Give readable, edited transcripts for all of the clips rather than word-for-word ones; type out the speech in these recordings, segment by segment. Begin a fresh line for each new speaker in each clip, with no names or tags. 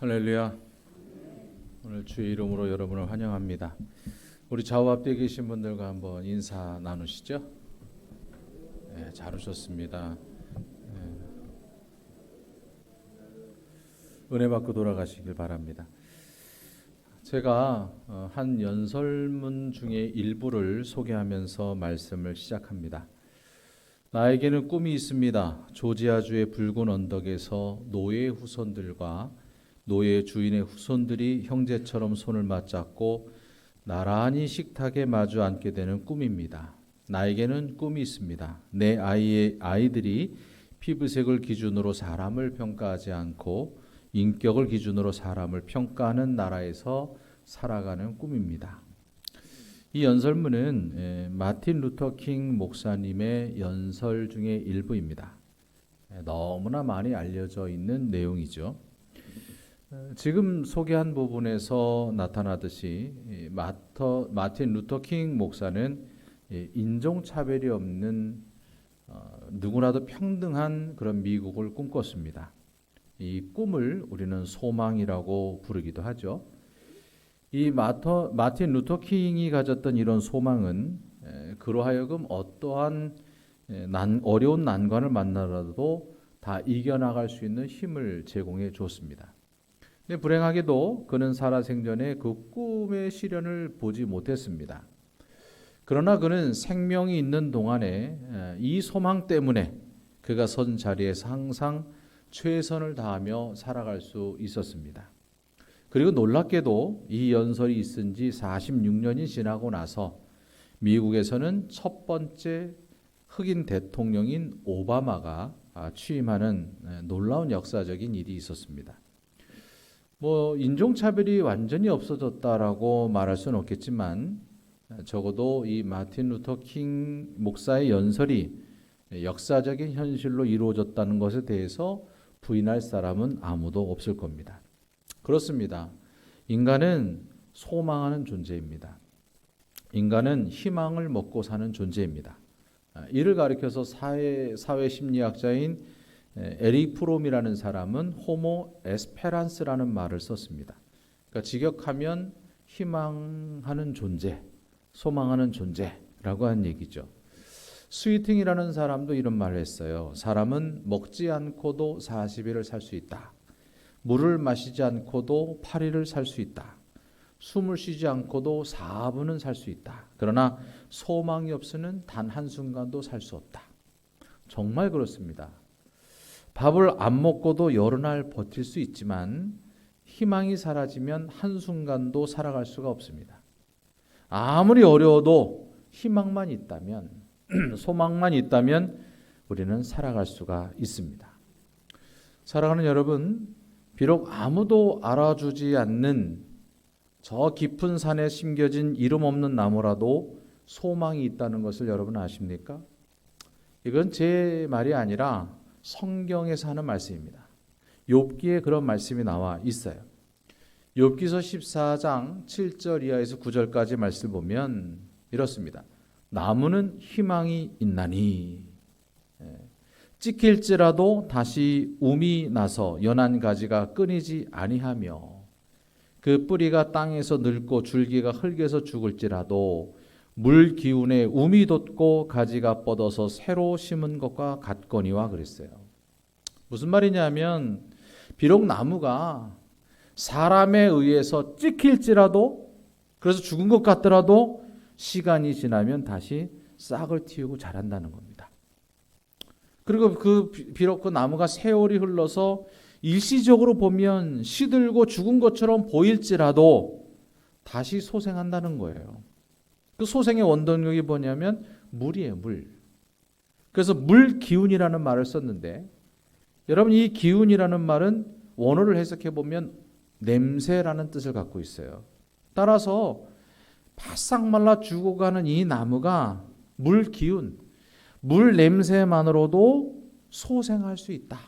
할렐루야. 오늘 주의 이름으로 여러분을 환영합니다. 우리 좌우 앞뒤에 계신 분들과 한번 인사 나누시죠. 네, 잘 오셨습니다. 네. 은혜 받고 돌아가시길 바랍니다. 제가 한 연설문 중에 일부를 소개하면서 말씀을 시작합니다. 나에게는 꿈이 있습니다. 조지아주의 붉은 언덕에서 노예의 후손들과 노예 주인의 후손들이 형제처럼 손을 맞잡고 나란히 식탁에 마주 앉게 되는 꿈입니다. 나에게는 꿈이 있습니다. 내 아이들이 피부색을 기준으로 사람을 평가하지 않고 인격을 기준으로 사람을 평가하는 나라에서 살아가는 꿈입니다. 이 연설문은 마틴 루터 킹 목사님의 연설 중의 일부입니다. 너무나 많이 알려져 있는 내용이죠. 지금 소개한 부분에서 나타나듯이 마틴 루터 킹 목사는 인종차별이 없는 누구나도 평등한 그런 미국을 꿈꿨습니다. 이 꿈을 우리는 소망이라고 부르기도 하죠. 이 마틴 루터 킹이 가졌던 이런 소망은 그로 하여금 어떠한 어려운 난관을 만나더라도 다 이겨나갈 수 있는 힘을 제공해 주었습니다. 근데 불행하게도 그는 살아생전에 그 꿈의 실현을 보지 못했습니다. 그러나 그는 생명이 있는 동안에 이 소망 때문에 그가 선 자리에서 항상 최선을 다하며 살아갈 수 있었습니다. 그리고 놀랍게도 이 연설이 있은 지 46년이 지나고 나서 미국에서는 첫 번째 흑인 대통령인 오바마가 취임하는 놀라운 역사적인 일이 있었습니다. 인종차별이 완전히 없어졌다라고 말할 수는 없겠지만 적어도 이 마틴 루터 킹 목사의 연설이 역사적인 현실로 이루어졌다는 것에 대해서 부인할 사람은 아무도 없을 겁니다. 그렇습니다. 인간은 소망하는 존재입니다. 인간은 희망을 먹고 사는 존재입니다. 이를 가리켜서 사회 심리학자인 에릭 프롬이라는 사람은 호모 에스페란스라는 말을 썼습니다. 그러니까 직역하면 희망하는 존재, 소망하는 존재라고 하는 얘기죠. 스위팅이라는 사람도 이런 말을 했어요. 사람은 먹지 않고도 40일을 살 수 있다. 물을 마시지 않고도 8일을 살 수 있다. 숨을 쉬지 않고도 4분은 살 수 있다. 그러나 소망이 없으면 단 한순간도 살 수 없다. 정말 그렇습니다. 밥을 안 먹고도 여러 날 버틸 수 있지만 희망이 사라지면 한순간도 살아갈 수가 없습니다. 아무리 어려워도 희망만 있다면, 소망만 있다면 우리는 살아갈 수가 있습니다. 사랑하는 여러분, 비록 아무도 알아주지 않는 저 깊은 산에 심겨진 이름 없는 나무라도 소망이 있다는 것을 여러분 아십니까? 이건 제 말이 아니라 성경에서 하는 말씀입니다. 욥기에 그런 말씀이 나와 있어요. 욥기서 14장 7절 이하에서 9절까지 말씀 보면 이렇습니다. 나무는 희망이 있나니 찍힐지라도 다시 움이 나서 연한 가지가 끊이지 아니하며 그 뿌리가 땅에서 늙고 줄기가 흙에서 죽을지라도 물 기운에 움이 돋고 가지가 뻗어서 새로 심은 것과 같거니와 그랬어요. 무슨 말이냐면 비록 나무가 사람에 의해서 찍힐지라도 그래서 죽은 것 같더라도 시간이 지나면 다시 싹을 틔우고 자란다는 겁니다. 그리고 비록 그 나무가 세월이 흘러서 일시적으로 보면 시들고 죽은 것처럼 보일지라도 다시 소생한다는 거예요. 그 소생의 원동력이 뭐냐면 물이에요, 물. 그래서 물 기운이라는 말을 썼는데 여러분 이 기운이라는 말은 원어를 해석해 보면 냄새라는 뜻을 갖고 있어요. 따라서 바싹 말라 죽어가는 이 나무가 물 기운, 물 냄새만으로도 소생할 수 있다.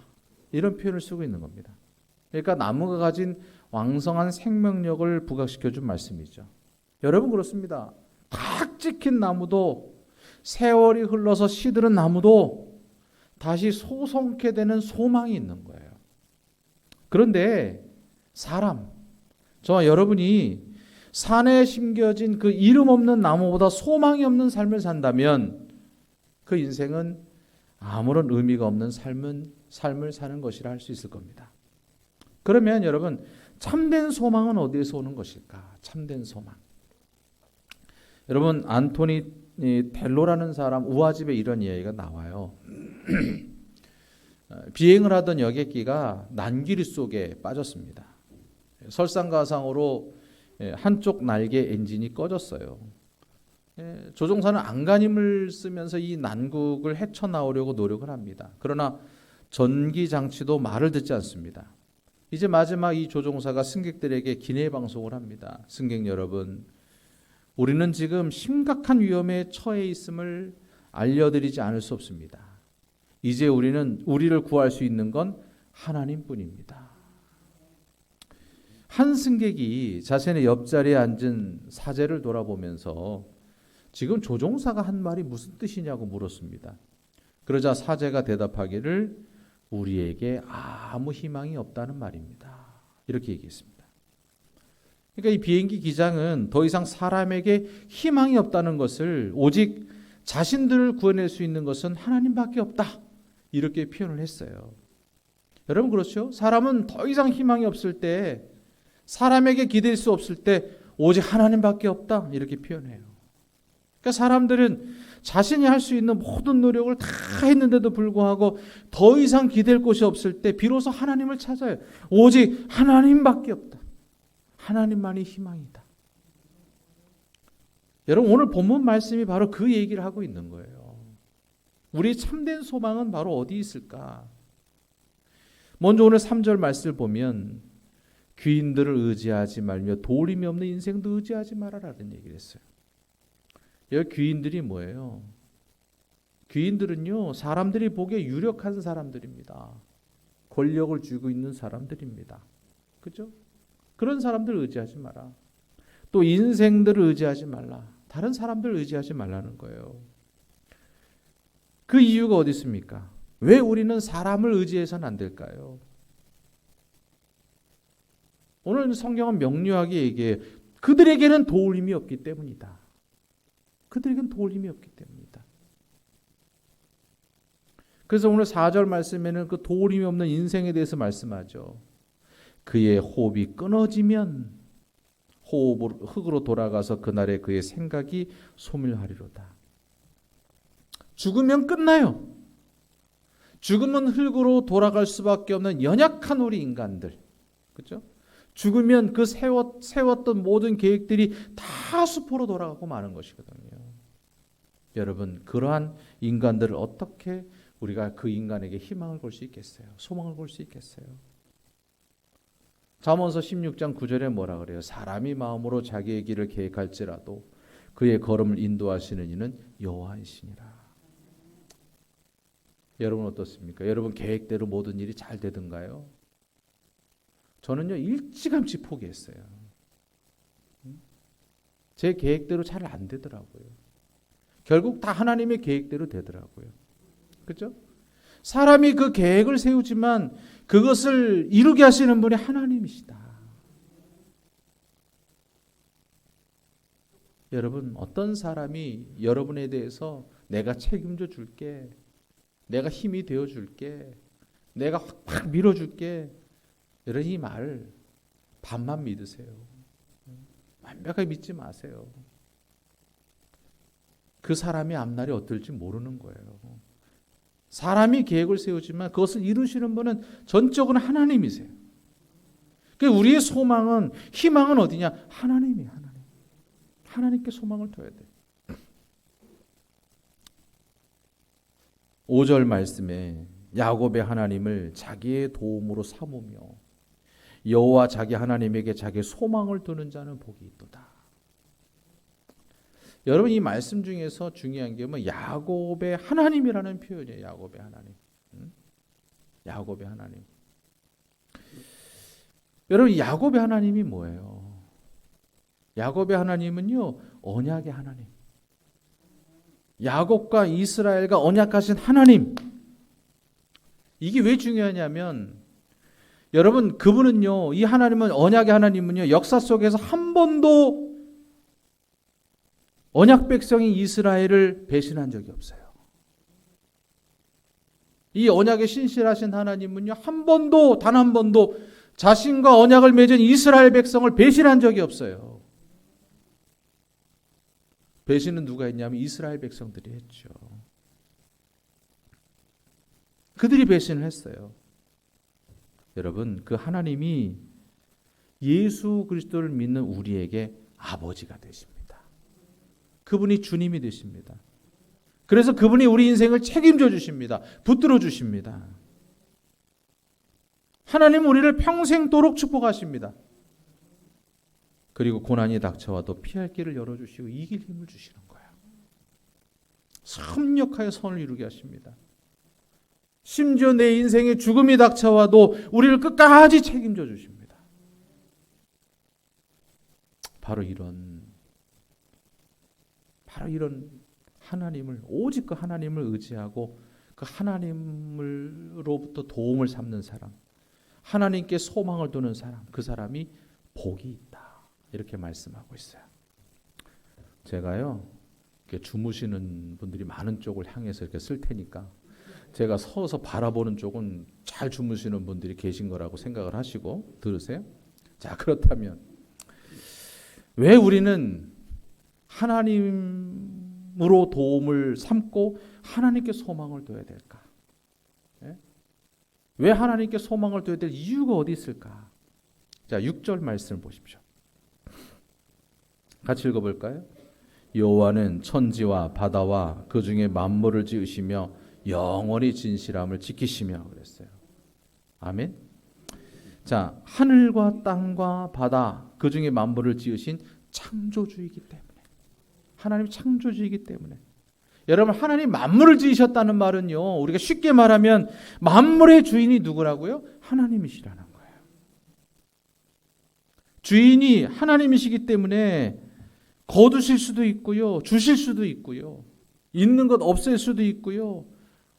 이런 표현을 쓰고 있는 겁니다. 그러니까 나무가 가진 왕성한 생명력을 부각시켜 준 말씀이죠. 여러분 그렇습니다. 탁 찍힌 나무도 세월이 흘러서 시들은 나무도 다시 소성케 되는 소망이 있는 거예요. 그런데 사람, 저와 여러분이 산에 심겨진 그 이름 없는 나무보다 소망이 없는 삶을 산다면 그 인생은 아무런 의미가 없는 삶을 사는 것이라 할 수 있을 겁니다. 그러면 여러분, 참된 소망은 어디에서 오는 것일까? 참된 소망. 여러분, 안토니 델로라는 사람 우화집에 이런 이야기가 나와요. 비행을 하던 여객기가 난길 속에 빠졌습니다. 설상가상으로 한쪽 날개 엔진이 꺼졌어요. 조종사는 안간힘을 쓰면서 이 난국을 헤쳐나오려고 노력을 합니다. 그러나 전기 장치도 말을 듣지 않습니다. 이제 마지막 이 조종사가 승객들에게 기내 방송을 합니다. 승객 여러분, 우리는 지금 심각한 위험에 처해 있음을 알려드리지 않을 수 없습니다. 이제 우리를 구할 수 있는 건 하나님뿐입니다. 한 승객이 자신의 옆자리에 앉은 사제를 돌아보면서 지금 조종사가 한 말이 무슨 뜻이냐고 물었습니다. 그러자 사제가 대답하기를 우리에게 아무 희망이 없다는 말입니다. 이렇게 얘기했습니다. 그러니까 이 비행기 기장은 더 이상 사람에게 희망이 없다는 것을, 오직 자신들을 구해낼 수 있는 것은 하나님밖에 없다, 이렇게 표현을 했어요. 여러분 그렇죠? 사람은 더 이상 희망이 없을 때, 사람에게 기댈 수 없을 때 오직 하나님밖에 없다, 이렇게 표현해요. 그러니까 사람들은 자신이 할 수 있는 모든 노력을 다 했는데도 불구하고 더 이상 기댈 곳이 없을 때 비로소 하나님을 찾아요. 오직 하나님밖에 없다. 하나님만이 희망이다. 여러분, 오늘 본문 말씀이 바로 그 얘기를 하고 있는 거예요. 우리 참된 소망은 바로 어디 있을까? 먼저 오늘 3절 말씀을 보면 귀인들을 의지하지 말며 도림이 없는 인생도 의지하지 말아라는 얘기를 했어요. 여기 귀인들이 뭐예요? 귀인들은요, 사람들이 보기에 유력한 사람들입니다. 권력을 쥐고 있는 사람들입니다. 그죠? 그런 사람들 의지하지 마라. 또 인생들을 의지하지 말라. 다른 사람들 의지하지 말라는 거예요. 그 이유가 어디 있습니까? 왜 우리는 사람을 의지해서는 안 될까요? 오늘 성경은 명료하게 얘기해요. 그들에게는 도울 힘이 없기 때문이다. 그들에게는 도울 힘이 없기 때문이다. 그래서 오늘 4절 말씀에는 그 도울 힘이 없는 인생에 대해서 말씀하죠. 그의 호흡이 끊어지면 흙으로 돌아가서 그날에 그의 생각이 소멸하리로다. 죽으면 끝나요. 죽으면 흙으로 돌아갈 수밖에 없는 연약한 우리 인간들. 그렇죠? 죽으면 그 세웠던 모든 계획들이 다 수포로 돌아가고 마는 것이거든요. 여러분, 그러한 인간들을 어떻게 우리가 그 인간에게 희망을 걸 수 있겠어요? 소망을 걸 수 있겠어요? 잠언서 16장 9절에 뭐라 그래요? 사람이 마음으로 자기의 길을 계획할지라도 그의 걸음을 인도하시는 이는 여호와이시니라. 여러분 어떻습니까? 여러분 계획대로 모든 일이 잘 되던가요? 저는요, 일찌감치 포기했어요. 제 계획대로 잘 안 되더라고요. 결국 다 하나님의 계획대로 되더라고요. 그렇죠? 사람이 그 계획을 세우지만 그것을 이루게 하시는 분이 하나님이시다. 여러분, 어떤 사람이 여러분에 대해서 내가 책임져 줄게, 내가 힘이 되어 줄게, 내가 확 밀어줄게, 이런 이 말 반만 믿으세요. 완벽하게 믿지 마세요. 그 사람의 앞날이 어떨지 모르는 거예요. 사람이 계획을 세우지만 그것을 이루시는 분은 전적으로 하나님이세요. 그러니까 우리의 소망은, 희망은 어디냐? 하나님이에요. 하나님. 하나님께 소망을 둬야 돼요. 5절 말씀에 야곱의 하나님을 자기의 도움으로 삼으며 여호와 자기 하나님에게 자기 소망을 두는 자는 복이 있도다. 여러분, 이 말씀 중에서 중요한 게 뭐 야곱의 하나님이라는 표현이에요. 야곱의 하나님. 야곱의 하나님. 여러분, 야곱의 하나님이 뭐예요? 야곱의 하나님은요, 언약의 하나님. 야곱과 이스라엘과 언약하신 하나님. 이게 왜 중요하냐면 여러분, 그분은요, 이 하나님은, 언약의 하나님은요, 역사 속에서 한 번도 언약 백성인 이스라엘을 배신한 적이 없어요. 이 언약에 신실하신 하나님은요, 한 번도, 단 한 번도 자신과 언약을 맺은 이스라엘 백성을 배신한 적이 없어요. 배신은 누가 했냐면 이스라엘 백성들이 했죠. 그들이 배신을 했어요. 여러분, 그 하나님이 예수 그리스도를 믿는 우리에게 아버지가 되십니다. 그분이 주님이 되십니다. 그래서 그분이 우리 인생을 책임져 주십니다. 붙들어 주십니다. 하나님은 우리를 평생도록 축복하십니다. 그리고 고난이 닥쳐와도 피할 길을 열어주시고 이길 힘을 주시는 거예요. 협력하여 선을 이루게 하십니다. 심지어 내 인생에 죽음이 닥쳐와도 우리를 끝까지 책임져 주십니다. 바로 이런 하나님을, 오직 그 하나님을 의지하고 그 하나님으로부터 도움을 삼는 사람, 하나님께 소망을 두는 사람, 그 사람이 복이 있다. 이렇게 말씀하고 있어요. 제가요, 이렇게 주무시는 분들이 많은 쪽을 향해서 이렇게 쓸 테니까 제가 서서 바라보는 쪽은 잘 주무시는 분들이 계신 거라고 생각을 하시고 들으세요. 자, 그렇다면 왜 우리는 하나님으로 도움을 삼고 하나님께 소망을 둬야 될까? 왜 하나님께 소망을 둬야 될 이유가 어디 있을까? 자, 6절 말씀을 보십시오. 같이 읽어볼까요? 여호와는 천지와 바다와 그 중에 만물을 지으시며 영원히 진실함을 지키시며 그랬어요. 아멘. 자, 하늘과 땅과 바다 그 중에 만물을 지으신 창조주이기 때문에, 하나님 창조주이기 때문에, 여러분, 하나님 만물을 지으셨다는 말은요, 우리가 쉽게 말하면 만물의 주인이 누구라고요? 하나님이시라는 거예요. 주인이 하나님이시기 때문에 거두실 수도 있고요, 주실 수도 있고요, 있는 것 없앨 수도 있고요,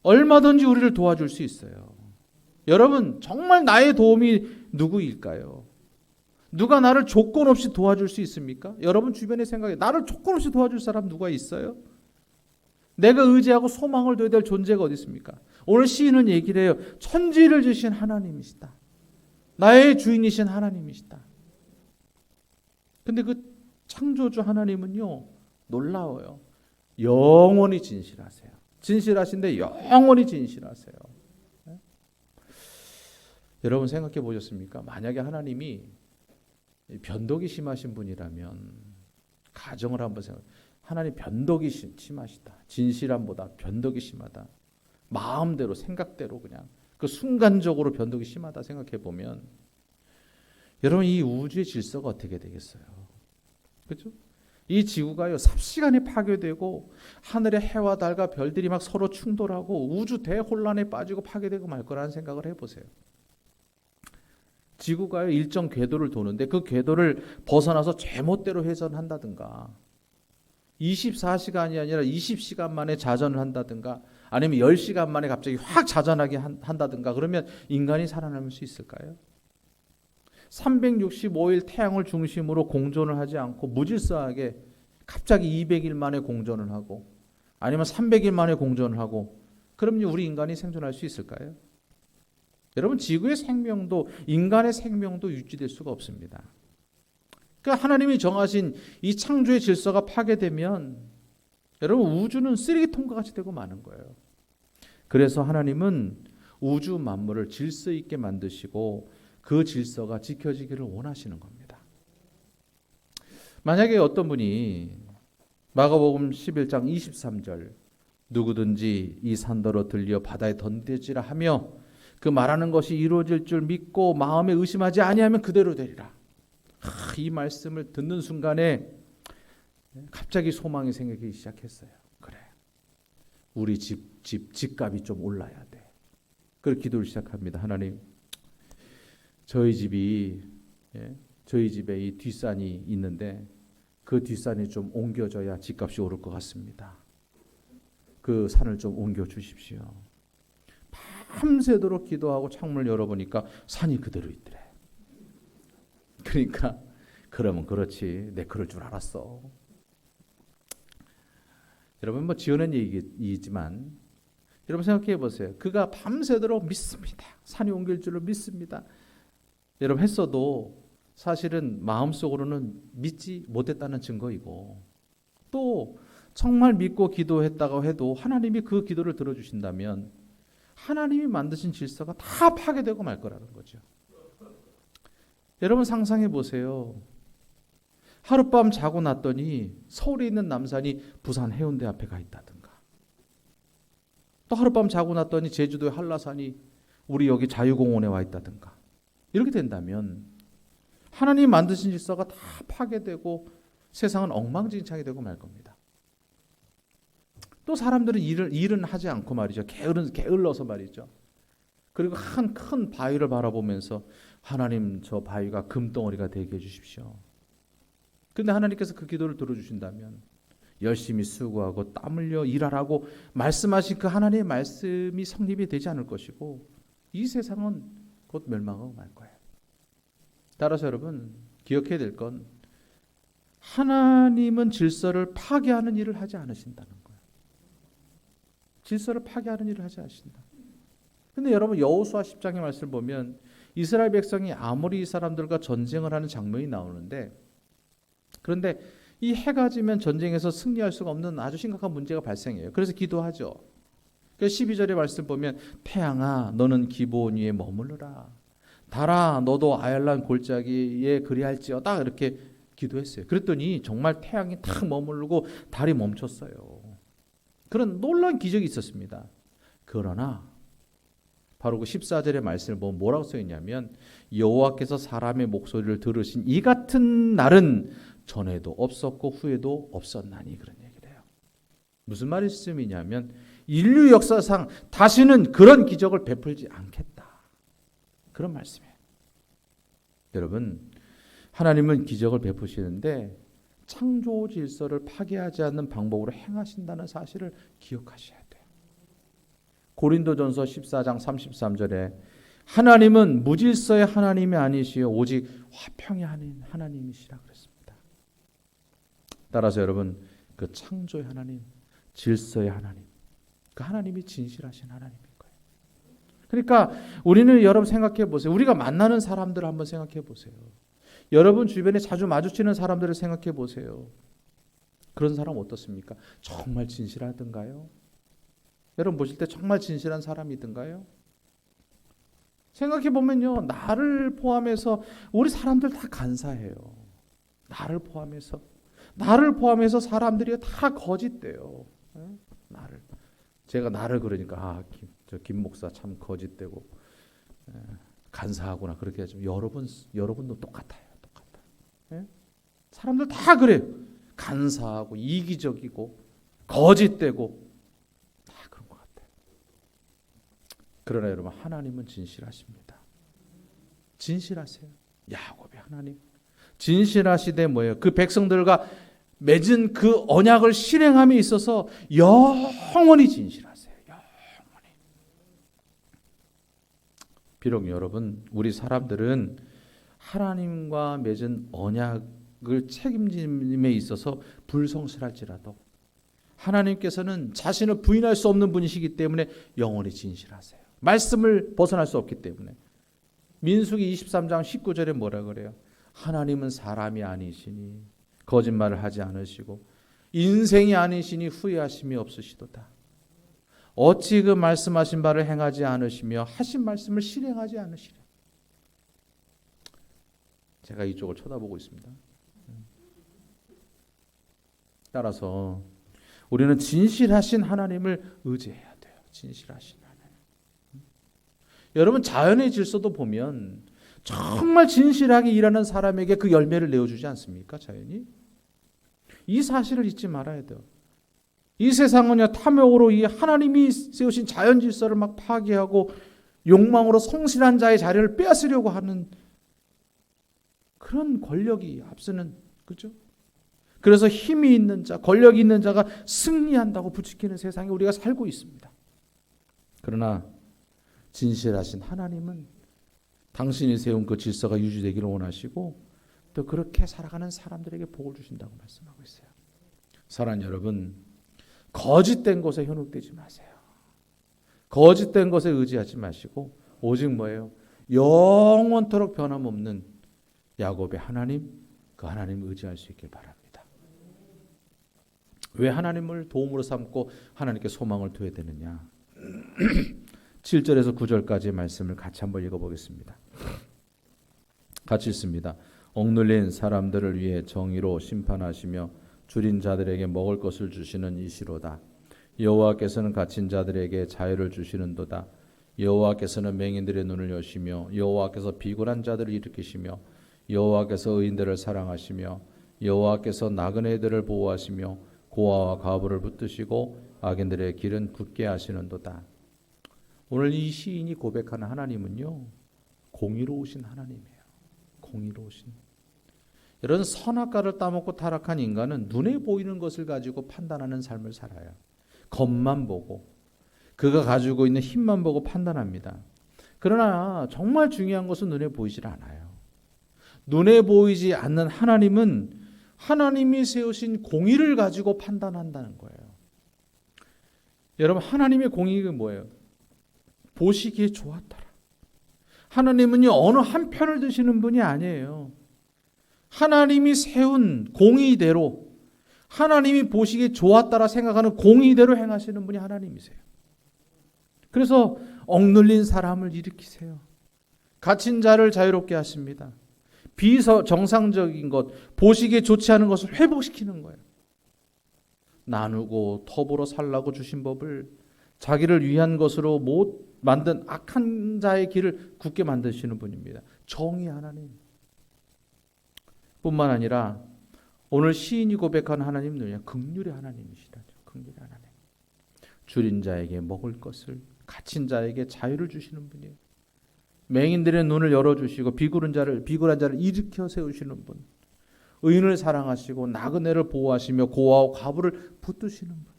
얼마든지 우리를 도와줄 수 있어요. 여러분, 정말 나의 도움이 누구일까요? 누가 나를 조건 없이 도와줄 수 있습니까? 여러분 주변에 생각해, 나를 조건 없이 도와줄 사람 누가 있어요? 내가 의지하고 소망을 둬야 될 존재가 어디 있습니까? 오늘 시인은 얘기를 해요. 천지를 지으신 하나님이시다. 나의 주인이신 하나님이시다. 근데 그 창조주 하나님은요, 놀라워요. 영원히 진실하세요. 진실하신데 영원히 진실하세요. 네? 여러분 생각해 보셨습니까? 만약에 하나님이 변덕이 심하신 분이라면, 가정을 한번 생각해, 하나님 변덕이 심하시다. 진실함보다 변덕이 심하다. 마음대로, 생각대로 그냥 그 순간적으로 변덕이 심하다 생각해 보면, 여러분 이 우주의 질서가 어떻게 되겠어요? 그렇죠? 이 지구가요, 삽시간에 파괴되고 하늘의 해와 달과 별들이 막 서로 충돌하고 우주 대혼란에 빠지고 파괴되고 말 거라는 생각을 해보세요. 지구가요, 일정 궤도를 도는데 그 궤도를 벗어나서 제멋대로 회전한다든가, 24시간이 아니라 20시간 만에 자전을 한다든가, 아니면 10시간 만에 갑자기 확 자전하게 한다든가, 그러면 인간이 살아남을 수 있을까요? 365일 태양을 중심으로 공전을 하지 않고 무질서하게 갑자기 200일 만에 공전을 하고, 아니면 300일 만에 공전을 하고, 그럼요, 우리 인간이 생존할 수 있을까요? 여러분, 지구의 생명도, 인간의 생명도 유지될 수가 없습니다. 그러니까 하나님이 정하신 이 창조의 질서가 파괴되면 여러분 우주는 쓰레기통과 같이 되고 마는 거예요. 그래서 하나님은 우주 만물을 질서 있게 만드시고 그 질서가 지켜지기를 원하시는 겁니다. 만약에 어떤 분이 마가복음 11장 23절 누구든지 이 산더러 들려 바다에 던지라 하며 그 말하는 것이 이루어질 줄 믿고 마음에 의심하지 아니하면 그대로 되리라. 이 말씀을 듣는 순간에 갑자기 소망이 생기기 시작했어요. 그래, 우리 집값이 좀 올라야 돼. 그래서 기도를 시작합니다. 하나님, 저희 집에 이 뒷산이 있는데 그 뒷산이 좀 옮겨져야 집값이 오를 것 같습니다. 그 산을 좀 옮겨 주십시오. 밤새도록 기도하고 창문을 열어보니까 산이 그대로 있더래. 그러니까 그러면 그렇지, 내 그럴 줄 알았어. 여러분 뭐 지어낸 얘기이지만 여러분 생각해 보세요. 그가 밤새도록 믿습니다. 산이 옮길 줄을 믿습니다. 여러분 했어도 사실은 마음속으로는 믿지 못했다는 증거이고, 또 정말 믿고 기도했다고 해도 하나님이 그 기도를 들어주신다면 하나님이 만드신 질서가 다 파괴되고 말 거라는 거죠. 여러분 상상해 보세요. 하룻밤 자고 났더니 서울에 있는 남산이 부산 해운대 앞에 가 있다든가, 또 하룻밤 자고 났더니 제주도의 한라산이 우리 여기 자유공원에 와 있다든가, 이렇게 된다면 하나님이 만드신 질서가 다 파괴되고 세상은 엉망진창이 되고 말 겁니다. 또 사람들은 일은 하지 않고 말이죠. 게을러서 말이죠. 그리고 한 큰 바위를 바라보면서 하나님 저 바위가 금덩어리가 되게 해주십시오. 근데 하나님께서 그 기도를 들어주신다면 열심히 수고하고 땀 흘려 일하라고 말씀하신 그 하나님의 말씀이 성립이 되지 않을 것이고 이 세상은 곧 멸망하고 말 거예요. 따라서 여러분 기억해야 될 건 하나님은 질서를 파괴하는 일을 하지 않으신다는 거예요. 질서를 파괴하는 일을 하지 않으신다. 근데 여러분 여호수아 10장의 말씀을 보면 이스라엘 백성이 아모리 이 사람들과 전쟁을 하는 장면이 나오는데, 그런데 이 해가 지면 전쟁에서 승리할 수가 없는 아주 심각한 문제가 발생해요. 그래서 기도하죠. 그래서 12절의 말씀 보면 태양아 너는 기브온 위에 머무르라, 달아 너도 아얄란 골짜기에 그리할지어다, 이렇게 기도했어요. 그랬더니 정말 태양이 탁 머무르고 달이 멈췄어요. 그런 놀라운 기적이 있었습니다. 그러나 바로 그 14절의 말씀을 보면 뭐라고 써 있냐면 여호와께서 사람의 목소리를 들으신 이 같은 날은 전에도 없었고 후에도 없었나니, 그런 얘기를 해요. 무슨 말씀이냐면 인류 역사상 다시는 그런 기적을 베풀지 않겠다, 그런 말씀이에요. 여러분 하나님은 기적을 베푸시는데 창조 질서를 파괴하지 않는 방법으로 행하신다는 사실을 기억하셔야 돼요. 고린도전서 14장 33절에 하나님은 무질서의 하나님이 아니시요 오직 화평의 하나님이시라 그랬습니다. 따라서 여러분 그 창조의 하나님, 질서의 하나님, 그 하나님이 진실하신 하나님인 거예요. 그러니까 우리는 여러분 생각해 보세요. 우리가 만나는 사람들을 한번 생각해 보세요. 여러분 주변에 자주 마주치는 사람들을 생각해 보세요. 그런 사람 어떻습니까? 정말 진실하던가요? 여러분 보실 때 정말 진실한 사람이던가요? 생각해 보면요, 나를 포함해서 우리 사람들 다 간사해요. 나를 포함해서 사람들이 다 거짓돼요. 제가 나를 그러니까 김 목사 참 거짓되고 간사하구나 그렇게 하지만 여러분도 똑같아요. 사람들 다 그래요. 간사하고 이기적이고 거짓되고 다 그런 것 같아요. 그러나 여러분 하나님은 진실하십니다. 진실하세요. 야곱의 하나님 진실하시되 뭐예요? 그 백성들과 맺은 그 언약을 실행함에 있어서 영원히 진실하세요. 영원히. 비록 여러분 우리 사람들은 하나님과 맺은 언약을 책임짐에 있어서 불성실할지라도 하나님께서는 자신을 부인할 수 없는 분이시기 때문에 영원히 진실하세요. 말씀을 벗어날 수 없기 때문에. 민수기 23장 19절에 뭐라 그래요? 하나님은 사람이 아니시니 거짓말을 하지 않으시고 인생이 아니시니 후회하심이 없으시도다. 어찌 그 말씀하신 바를 행하지 않으시며 하신 말씀을 실행하지 않으시랴. 제가 이쪽을 쳐다보고 있습니다. 따라서 우리는 진실하신 하나님을 의지해야 돼요. 진실하신 하나님. 여러분 자연의 질서도 보면 정말 진실하게 일하는 사람에게 그 열매를 내어주지 않습니까? 자연이. 이 사실을 잊지 말아야 돼요. 이 세상은요 탐욕으로 이 하나님이 세우신 자연 질서를 막 파괴하고 욕망으로 성실한 자의 자리를 빼앗으려고 하는 그런 권력이 앞서는, 그죠? 그래서 힘이 있는 자, 권력이 있는 자가 승리한다고 부추기는 세상에 우리가 살고 있습니다. 그러나 진실하신 하나님은 당신이 세운 그 질서가 유지되기를 원하시고 또 그렇게 살아가는 사람들에게 복을 주신다고 말씀하고 있어요. 사랑하는 여러분, 거짓된 것에 현혹되지 마세요. 거짓된 것에 의지하지 마시고 오직 뭐예요? 영원토록 변함없는 야곱의 하나님, 그 하나님을 의지할 수 있길 바랍니다. 왜 하나님을 도움으로 삼고 하나님께 소망을 둬야 되느냐? 7절에서 9절까지의 말씀을 같이 한번 읽어보겠습니다. 같이 읽습니다. 억눌린 사람들을 위해 정의로 심판하시며 줄인 자들에게 먹을 것을 주시는 이시로다. 여호와께서는 갇힌 자들에게 자유를 주시는도다. 여호와께서는 맹인들의 눈을 여시며 여호와께서 비굴한 자들을 일으키시며 여호와께서 의인들을 사랑하시며 여호와께서 나그네들을 보호하시며 고아와 과부를 붙드시고 악인들의 길은 굳게 하시는도다. 오늘 이 시인이 고백하는 하나님은요, 공의로우신 하나님이에요. 공의로우신. 이런 선악과를 따먹고 타락한 인간은 눈에 보이는 것을 가지고 판단하는 삶을 살아요. 겉만 보고 그가 가지고 있는 힘만 보고 판단합니다. 그러나 정말 중요한 것은 눈에 보이질 않아요. 눈에 보이지 않는 하나님은 하나님이 세우신 공의를 가지고 판단한다는 거예요. 여러분, 하나님의 공의가 뭐예요? 보시기에 좋았더라. 하나님은요, 어느 한 편을 드시는 분이 아니에요. 하나님이 세운 공의대로, 하나님이 보시기에 좋았다라 생각하는 공의대로 행하시는 분이 하나님이세요. 그래서 억눌린 사람을 일으키세요. 갇힌 자를 자유롭게 하십니다. 비정상적인 것, 보시기에 좋지 않은 것을 회복시키는 거예요. 나누고 더불어 살라고 주신 법을 자기를 위한 것으로 못 만든 악한 자의 길을 굳게 만드시는 분입니다. 정의 하나님. 뿐만 아니라 오늘 시인이 고백하는 하나님은 누구냐? 긍휼의 하나님이시라죠. 긍휼의 하나님. 줄인 자에게 먹을 것을, 갇힌 자에게 자유를 주시는 분이에요. 맹인들의 눈을 열어주시고 비굴한 자를 일으켜 세우시는 분. 의인을 사랑하시고 나그네를 보호하시며 고아와 과부를 붙드시는 분.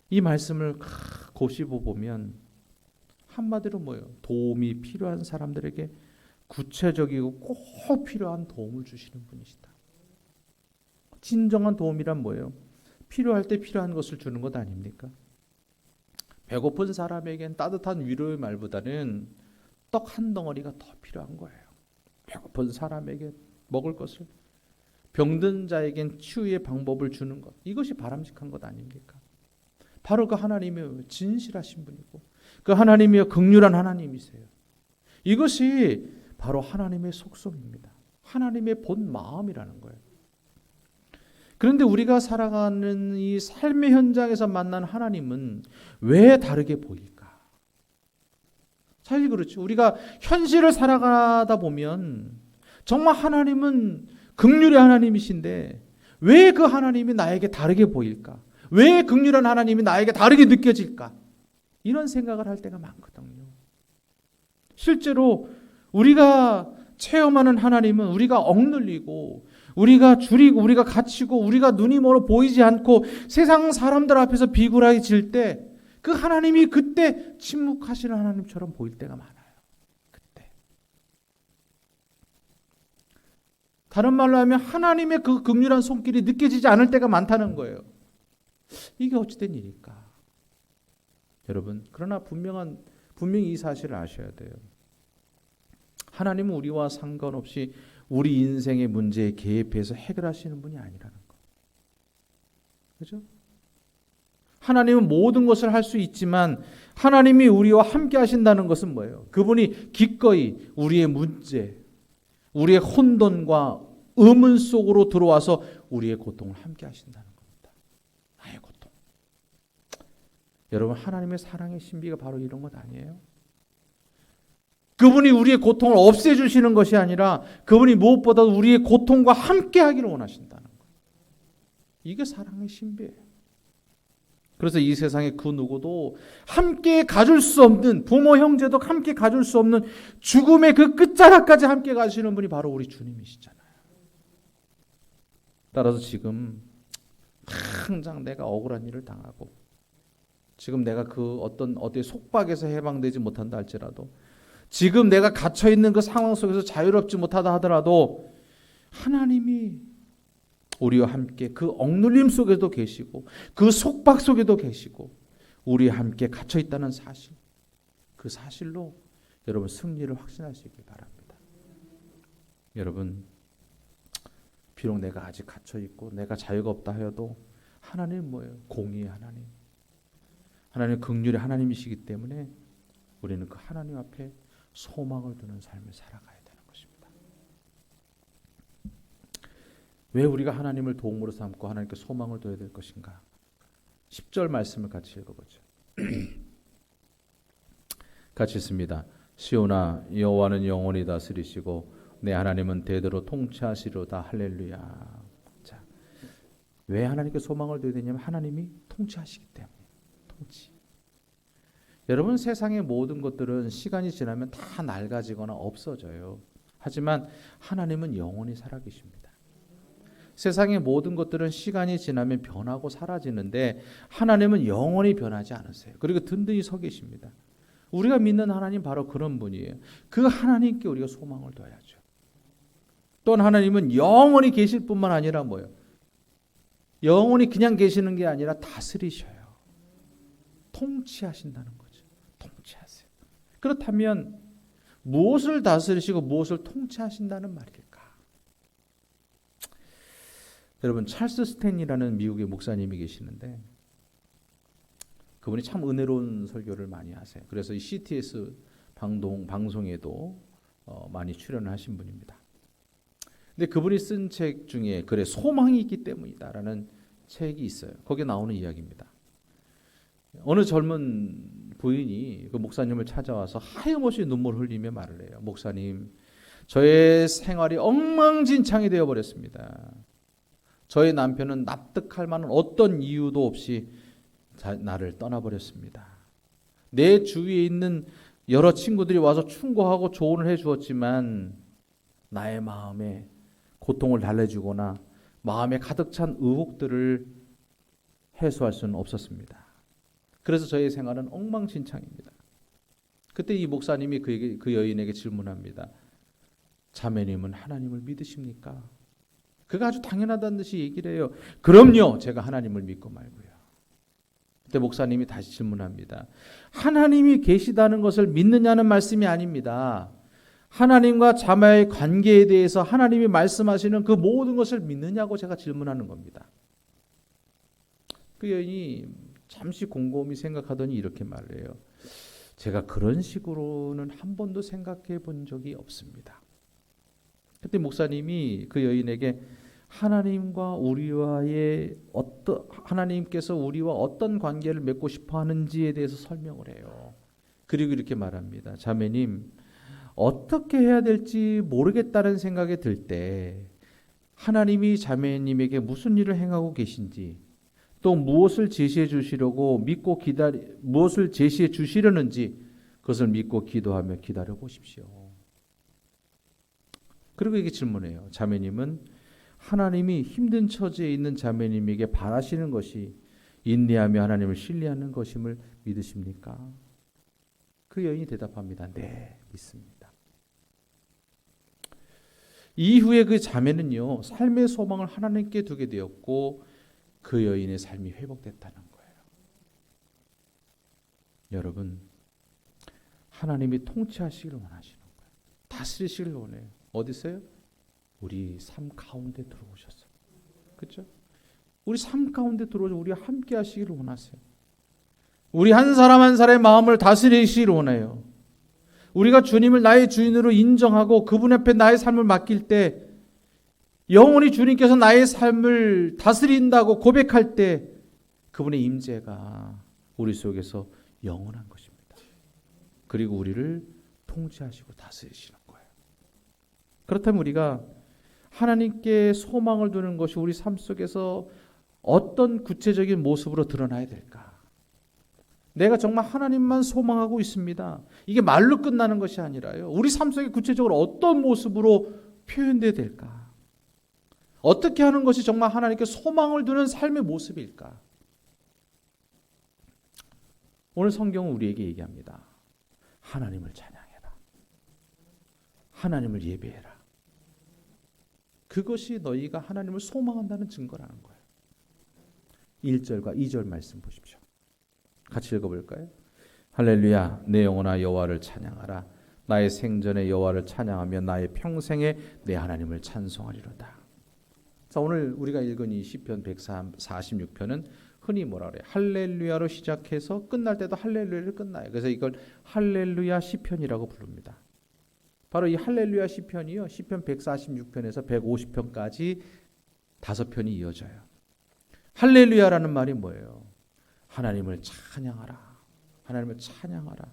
이 말씀을 곱씹어 보면 한마디로 뭐예요? 도움이 필요한 사람들에게 구체적이고 꼭 필요한 도움을 주시는 분이시다. 진정한 도움이란 뭐예요? 필요할 때 필요한 것을 주는 것 아닙니까? 배고픈 사람에겐 따뜻한 위로의 말보다는 떡 한 덩어리가 더 필요한 거예요. 배고픈 사람에게 먹을 것을, 병든 자에겐 치유의 방법을 주는 것, 이것이 바람직한 것 아닙니까? 바로 그 하나님이 진실하신 분이고 그 하나님이 긍휼한 하나님이세요. 이것이 바로 하나님의 속성입니다. 하나님의 본 마음이라는 거예요. 그런데 우리가 살아가는 이 삶의 현장에서 만난 하나님은 왜 다르게 보일까? 사실 그렇죠. 우리가 현실을 살아가다 보면 정말 하나님은 긍휼의 하나님이신데 왜 그 하나님이 나에게 다르게 보일까? 왜 긍휼한 하나님이 나에게 다르게 느껴질까? 이런 생각을 할 때가 많거든요. 실제로 우리가 체험하는 하나님은 우리가 억눌리고 우리가 줄이고 우리가 갇히고 우리가 눈이 멀어 보이지 않고 세상 사람들 앞에서 비굴해질 때 그 하나님이 그때 침묵하시는 하나님처럼 보일 때가 많아요. 그때. 다른 말로 하면 하나님의 그 긍휼한 손길이 느껴지지 않을 때가 많다는 거예요. 이게 어찌된 일일까? 여러분, 그러나 분명히 이 사실을 아셔야 돼요. 하나님은 우리와 상관없이 우리 인생의 문제에 개입해서 해결하시는 분이 아니라는 거. 그렇죠? 하나님은 모든 것을 할 수 있지만 하나님이 우리와 함께 하신다는 것은 뭐예요? 그분이 기꺼이 우리의 문제, 우리의 혼돈과 의문 속으로 들어와서 우리의 고통을 함께 하신다는 겁니다. 나의 고통. 여러분, 하나님의 사랑의 신비가 바로 이런 것 아니에요? 그분이 우리의 고통을 없애주시는 것이 아니라 그분이 무엇보다 우리의 고통과 함께 하기를 원하신다는 거예요. 이게 사랑의 신비예요. 그래서 이 세상에 그 누구도 함께 가줄 수 없는, 부모 형제도 함께 가줄 수 없는 죽음의 그 끝자락까지 함께 가시는 분이 바로 우리 주님이시잖아요. 따라서 지금 당장 내가 억울한 일을 당하고 지금 내가 그 어떤 속박에서 해방되지 못한다 할지라도, 지금 내가 갇혀 있는 그 상황 속에서 자유롭지 못하다 하더라도 하나님이 우리와 함께 그 억눌림 속에도 계시고 그 속박 속에도 계시고 우리와 함께 갇혀 있다는 사실, 그 사실로 여러분 승리를 확신하시길 바랍니다. 여러분, 비록 내가 아직 갇혀 있고 내가 자유가 없다 하여도 하나님 뭐예요? 공의의 하나님, 하나님 긍휼의 하나님이시기 때문에 우리는 그 하나님 앞에 소망을 두는 삶을 살아가야 되는 것입니다. 왜 우리가 하나님을 도움으로 삼고 하나님께 소망을 둬야 될 것인가? 10절 말씀을 같이 읽어보죠. 같이 읽습니다. 시온아, 여호와는 영원히 다스리시고 내 하나님은 대대로 통치하시리로다. 할렐루야. 자, 왜 하나님께 소망을 둬야 되냐면 하나님이 통치하시기 때문에. 통치. 여러분, 세상의 모든 것들은 시간이 지나면 다 낡아지거나 없어져요. 하지만 하나님은 영원히 살아계십니다. 세상의 모든 것들은 시간이 지나면 변하고 사라지는데 하나님은 영원히 변하지 않으세요. 그리고 든든히 서 계십니다. 우리가 믿는 하나님 바로 그런 분이에요. 그 하나님께 우리가 소망을 둬야죠. 또한 하나님은 영원히 계실 뿐만 아니라 뭐예요? 영원히 그냥 계시는 게 아니라 다스리셔요. 통치하신다는 거죠. 통치하세요. 그렇다면 무엇을 다스리시고 무엇을 통치하신다는 말일까? 여러분, 찰스 스탠이라는 미국의 목사님이 계시는데 그분이 참 은혜로운 설교를 많이 하세요. 그래서 이 CTS 방송에도 많이 출연을 하신 분입니다. 근데 그분이 쓴 책 중에 그래 소망이 있기 때문이다라는 책이 있어요. 거기에 나오는 이야기입니다. 어느 젊은 부인이 그 목사님을 찾아와서 하염없이 눈물 흘리며 말을 해요. 목사님, 저의 생활이 엉망진창이 되어버렸습니다. 저의 남편은 납득할 만한 어떤 이유도 없이 나를 떠나버렸습니다. 내 주위에 있는 여러 친구들이 와서 충고하고 조언을 해주었지만 나의 마음에 고통을 달래주거나 마음에 가득 찬 의혹들을 해소할 수는 없었습니다. 그래서 저의 생활은 엉망진창입니다. 그때 이 목사님이 그 여인에게 질문합니다. 자매님은 하나님을 믿으십니까? 그가 아주 당연하다는 듯이 얘기를 해요. 그럼요, 제가 하나님을 믿고 말고요. 그때 목사님이 다시 질문합니다. 하나님이 계시다는 것을 믿느냐는 말씀이 아닙니다. 하나님과 자매의 관계에 대해서 하나님이 말씀하시는 그 모든 것을 믿느냐고 제가 질문하는 겁니다. 그 여인이 잠시 곰곰이 생각하더니 이렇게 말을 해요. 제가 그런 식으로는 한 번도 생각해 본 적이 없습니다. 그때 목사님이 그 여인에게 하나님께서 우리와 어떤 관계를 맺고 싶어 하는지에 대해서 설명을 해요. 그리고 이렇게 말합니다. 자매님, 어떻게 해야 될지 모르겠다는 생각이 들 때 하나님이 자매님에게 무슨 일을 행하고 계신지, 또 무엇을 제시해 주시려고 무엇을 제시해 주시려는지 그것을 믿고 기도하며 기다려 보십시오. 그리고 이게 질문해요. 자매님은 하나님이 힘든 처지에 있는 자매님에게 바라시는 것이 인내하며 하나님을 신뢰하는 것임을 믿으십니까? 그 여인이 대답합니다. 네, 믿습니다. 이후에 그 자매는요, 삶의 소망을 하나님께 두게 되었고 그 여인의 삶이 회복됐다는 거예요. 여러분, 하나님이 통치하시기를 원하시는 거예요. 다스리시기를 원해요. 어디서요? 우리 삶 가운데 들어오셔서. 그렇죠? 우리 삶 가운데 들어오셔서 우리와 함께 하시기를 원하세요. 우리 한 사람 한 사람의 마음을 다스리시기를 원해요. 우리가 주님을 나의 주인으로 인정하고 그분 앞에 나의 삶을 맡길 때 영원히 주님께서 나의 삶을 다스린다고 고백할 때 그분의 임재가 우리 속에서 영원한 것입니다. 그리고 우리를 통치하시고 다스리시는 거예요. 그렇다면 우리가 하나님께 소망을 두는 것이 우리 삶 속에서 어떤 구체적인 모습으로 드러나야 될까? 내가 정말 하나님만 소망하고 있습니다. 이게 말로 끝나는 것이 아니라요. 우리 삶 속에 구체적으로 어떤 모습으로 표현돼야 될까? 어떻게 하는 것이 정말 하나님께 소망을 두는 삶의 모습일까? 오늘 성경은 우리에게 얘기합니다. 하나님을 찬양해라. 하나님을 예배해라. 그것이 너희가 하나님을 소망한다는 증거라는 거예요. 1절과 2절 말씀 보십시오. 같이 읽어볼까요? 할렐루야, 내 영혼아 여호와를 찬양하라. 나의 생전에 여호와를 찬양하며 나의 평생에 내 하나님을 찬송하리로다. 자, 오늘 우리가 읽은 이 시편 146편은 흔히 뭐라 그래요? 할렐루야로 시작해서 끝날 때도 할렐루야를 끝나요. 그래서 이걸 할렐루야 시편이라고 부릅니다. 바로 이 할렐루야 시편이요, 시편 146편에서 150편까지 5편이 이어져요. 할렐루야라는 말이 뭐예요? 하나님을 찬양하라. 하나님을 찬양하라.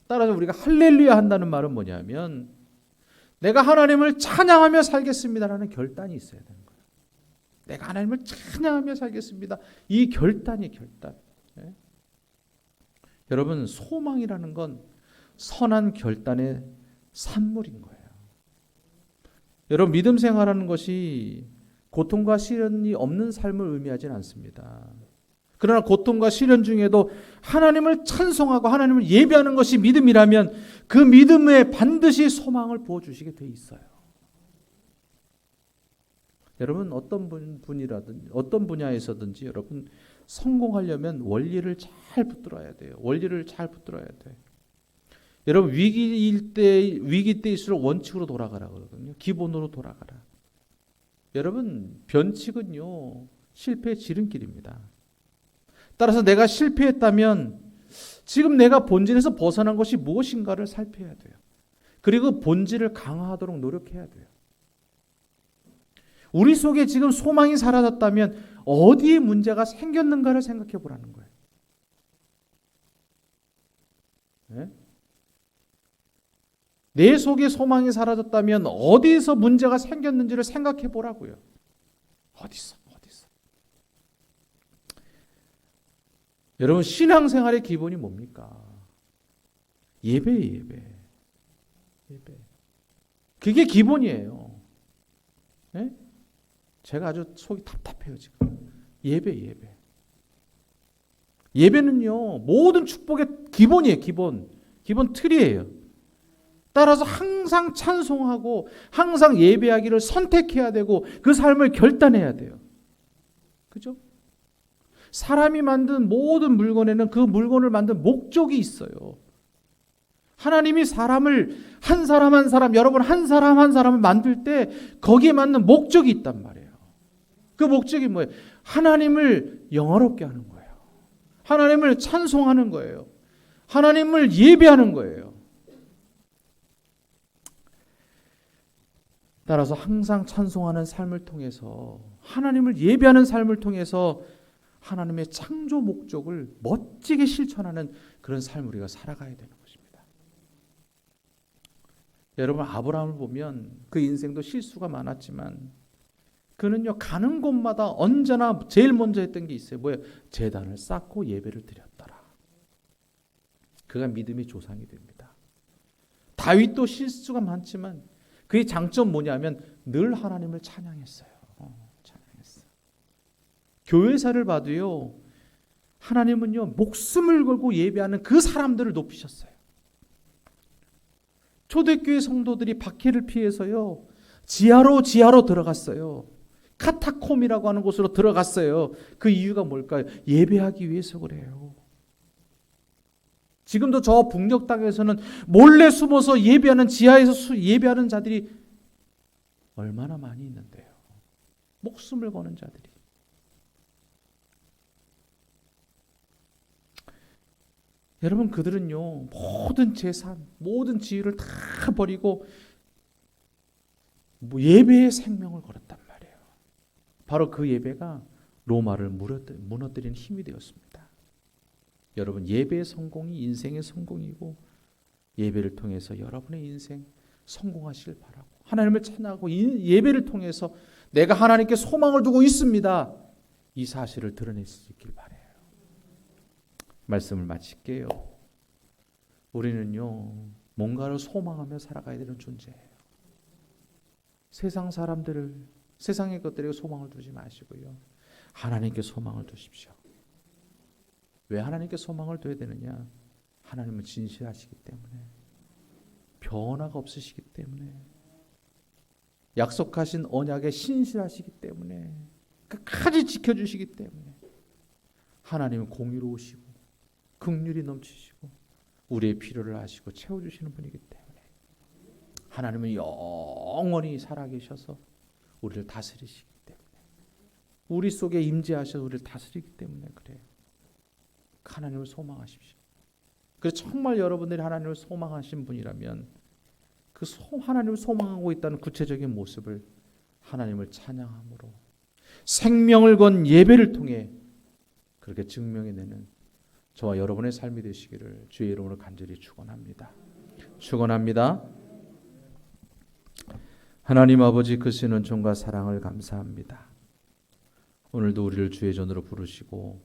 따라서 우리가 할렐루야 한다는 말은 뭐냐면 내가 하나님을 찬양하며 살겠습니다라는 결단이 있어야 되는 거예요. 내가 하나님을 찬양하며 살겠습니다. 이 결단이 결단. 네? 여러분, 소망이라는 건 선한 결단의 산물인 거예요. 여러분, 믿음 생활하는 것이 고통과 시련이 없는 삶을 의미하지는 않습니다. 그러나 고통과 시련 중에도 하나님을 찬송하고 하나님을 예배하는 것이 믿음이라면 그 믿음에 반드시 소망을 부어주시게 돼 있어요. 여러분, 어떤 분이라든지 어떤 분야에서든지 여러분 성공하려면 원리를 잘 붙들어야 돼요. 원리를 잘 붙들어야 돼. 여러분, 위기 때일수록 원칙으로 돌아가라 그러거든요. 기본으로 돌아가라. 여러분, 변칙은요 실패의 지름길입니다. 따라서 내가 실패했다면 지금 내가 본질에서 벗어난 것이 무엇인가를 살펴야 돼요. 그리고 본질을 강화하도록 노력해야 돼요. 우리 속에 지금 소망이 사라졌다면 어디에 문제가 생겼는가를 생각해 보라는 거예요. 네? 내 속에 소망이 사라졌다면 어디서 문제가 생겼는지를 생각해 보라고요. 어디서? 여러분, 신앙생활의 기본이 뭡니까? 예배예요, 예배. 그게 기본이에요. 네? 제가 아주 속이 답답해요, 지금. 예배. 예배는요, 모든 축복의 기본이에요, 기본 틀이에요. 따라서 항상 찬송하고 항상 예배하기를 선택해야 되고 그 삶을 결단해야 돼요. 그죠? 사람이 만든 모든 물건에는 그 물건을 만든 목적이 있어요. 하나님이 사람을 한 사람 여러분 한 사람을 만들 때 거기에 맞는 목적이 있단 말이에요. 그 목적이 뭐예요? 하나님을 영화롭게 하는 거예요. 하나님을 찬송하는 거예요. 하나님을 예배하는 거예요. 따라서 항상 찬송하는 삶을 통해서 하나님을 예배하는 삶을 통해서 하나님의 창조 목적을 멋지게 실천하는 그런 삶을 우리가 살아가야 되는 것입니다. 여러분, 아브라함을 보면 그 인생도 실수가 많았지만 그는요 가는 곳마다 언제나 제일 먼저 했던 게 있어요. 뭐예요? 제단을 쌓고 예배를 드렸더라. 그가 믿음의 조상이 됩니다. 다윗도 실수가 많지만 그의 장점 뭐냐면 늘 하나님을 찬양했어요. 교회사를 봐도요, 하나님은요 목숨을 걸고 예배하는 그 사람들을 높이셨어요. 초대교회 성도들이 박해를 피해서요 지하로 들어갔어요. 카타콤이라고 하는 곳으로 들어갔어요. 그 이유가 뭘까요? 예배하기 위해서 그래요. 지금도 저 북녘 땅에서는 몰래 숨어서 예배하는 지하에서 예배하는 자들이 얼마나 많이 있는데요. 목숨을 거는 자들이. 여러분, 그들은요 모든 재산, 모든 지위를 다 버리고 예배의 생명을 걸었단 말이에요. 바로 그 예배가 로마를 무너뜨리는 힘이 되었습니다. 여러분, 예배의 성공이 인생의 성공이고 예배를 통해서 여러분의 인생 성공하시길 바라고 하나님을 찬양하고 예배를 통해서 내가 하나님께 소망을 두고 있습니다. 이 사실을 드러낼 수 있길 바라요. 말씀을 마칠게요. 우리는요 뭔가를 소망하며 살아가야 되는 존재예요. 세상 사람들을, 세상의 것들에게 소망을 두지 마시고요 하나님께 소망을 두십시오. 왜 하나님께 소망을 둬야 되느냐? 하나님은 진실하시기 때문에, 변화가 없으시기 때문에, 약속하신 언약에 신실하시기 때문에, 끝까지 지켜주시기 때문에, 하나님은 공의로우시고 긍휼이 넘치시고 우리의 필요를 아시고 채워주시는 분이기 때문에, 하나님은 영원히 살아계셔서 우리를 다스리시기 때문에, 우리 속에 임재하셔서 우리를 다스리기 때문에 그래요. 하나님을 소망하십시오. 그래서 정말 여러분들이 하나님을 소망하신 분이라면 그 하나님을 소망하고 있다는 구체적인 모습을 하나님을 찬양함으로, 생명을 건 예배를 통해 그렇게 증명해내는 저와 여러분의 삶이 되시기를 주의 이름으로 간절히 축원합니다. 축원합니다. 하나님 아버지, 크신 은총과 사랑을 감사합니다. 오늘도 우리를 주의 전으로 부르시고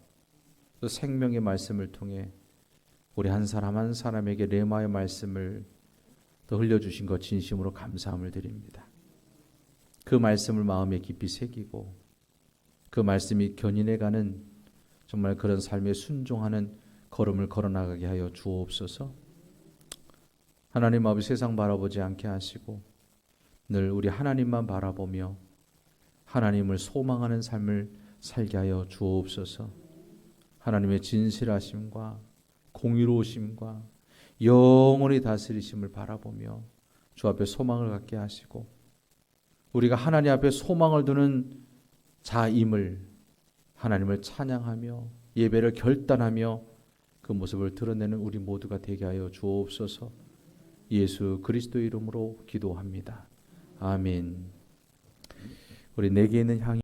또 생명의 말씀을 통해 우리 한 사람 한 사람에게 레마의 말씀을 더 흘려주신 것 진심으로 감사함을 드립니다. 그 말씀을 마음에 깊이 새기고 그 말씀이 견인해가는 정말 그런 삶에 순종하는 걸음을 걸어나가게 하여 주옵소서. 하나님 아버지, 세상 바라보지 않게 하시고 늘 우리 하나님만 바라보며 하나님을 소망하는 삶을 살게 하여 주옵소서. 하나님의 진실하심과 공의로우심과 영원히 다스리심을 바라보며 주 앞에 소망을 갖게 하시고, 우리가 하나님 앞에 소망을 두는 자임을 하나님을 찬양하며 예배를 결단하며 그 모습을 드러내는 우리 모두가 되게 하여 주옵소서. 예수 그리스도 이름으로 기도합니다. 아멘. 우리 내게 있는 향이